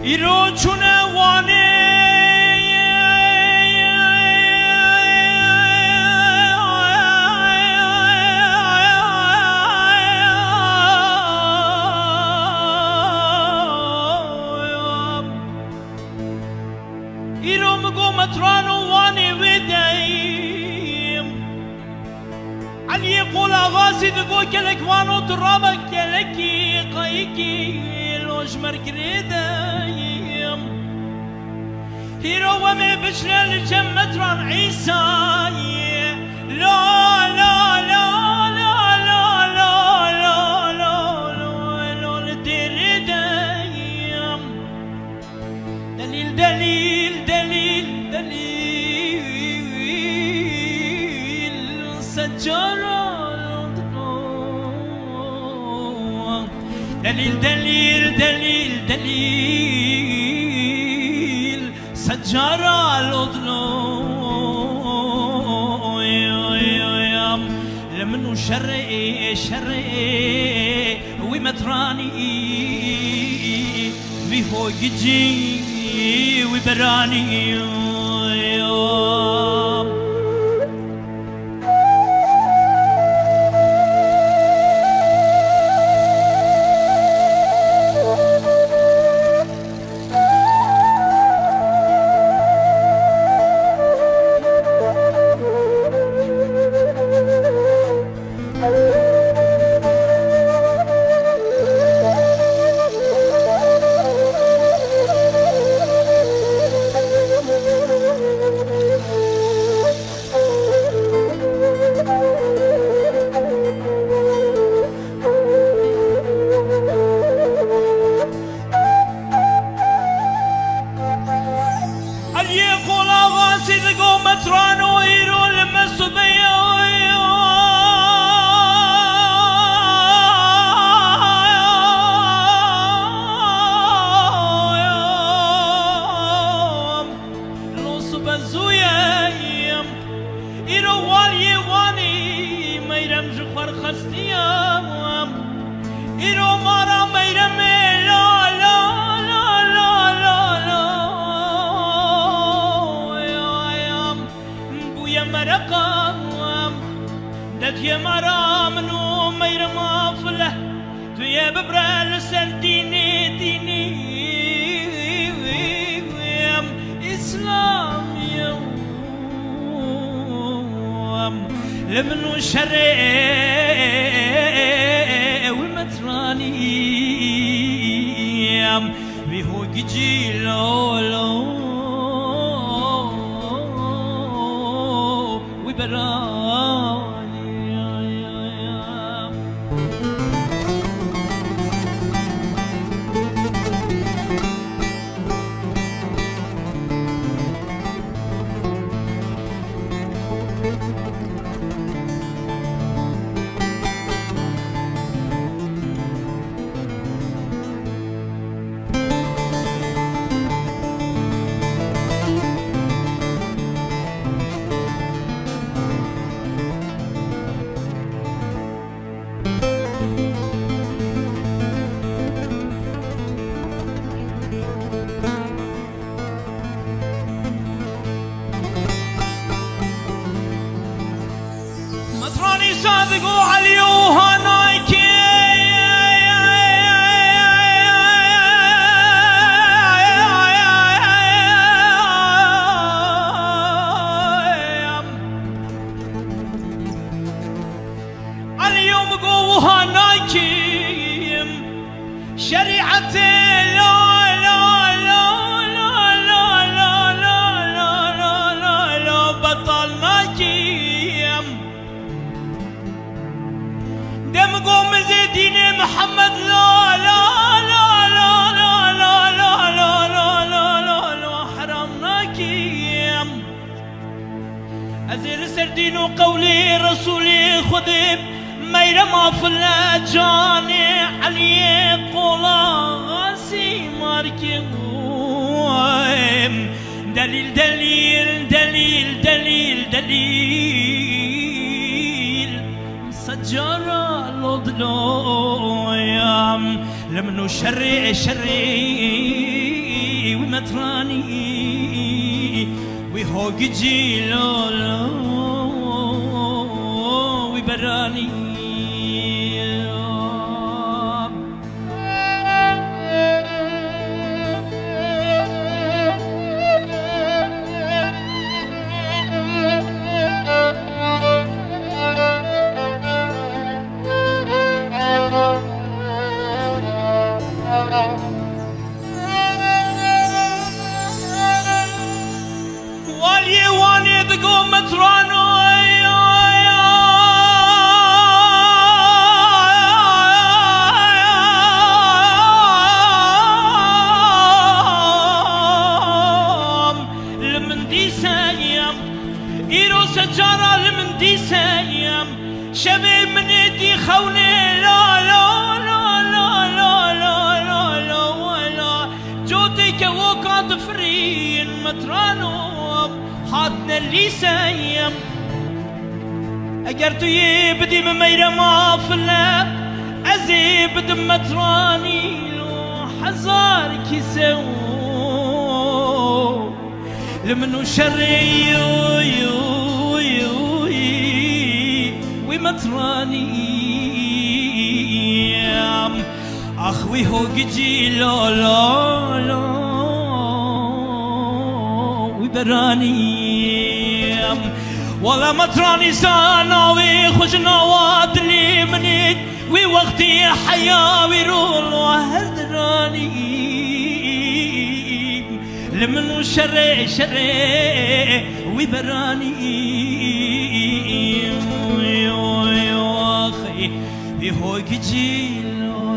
ایرو چونه وانه ایرو مگو مترانو وانه ودایم علی قول آغازی دگو کلک وانو ترابا کلکی قایکی لوش مرگریدایم هیرو ومی بشر لجمتران عیسای لا لا لا لا لا لا لا لا لا لا لديردایم دلیل دلیل دلیل دلیل سجارة دليل دليل دليل دليل سجارة الأضلو لمنو شري شري ومتراني بيهو يجي وبراني مترانو يرو المسبية لو سبزويا يرو والي واني ميرم جخور خستيا يرو مارا ميرم يا مرامنو ميرم افله يا ببرال سنتيني ديني اسلام يوم لمنو شرع والمتراني بيهو جي لولو وبران صادقوا عليوها نايكي اليوم قوها نايكي شريعتي لا لا لا لا لا لا لا لا لا لا بطل نايكي دم قوم دين محمد لا لا لا لا لا لا لا لا لا لا لا لا حرمناكي أزير سردين وقولي رسولي خذب ميرما في الجاني علي قولا غاسي ماركي دليل دليل دليل دليل دليل سجارة لضلو لمنو شري شري ومتراني وهوق جيلو وبراني واليواني ذقوا مترانو لمن دي سايم إيرو سجارة لمن دي سايم شبي من يدي خوني لا لا لا لا لا لا لا لا لا جودك وقعد فرين مترانو حادنا اللي سايم اگر تو يبدي بميرا ما فلا ازيب دم متراني لو حزار كيسو لمنو شري ومتراني اخوي هو جي لا لا لا وبراني والله متراني ساناوي خشنا وادلي منك وي وقتي حيا ويرول وهدراني لمن شري شري وبراني يا اخي بهوك جيلو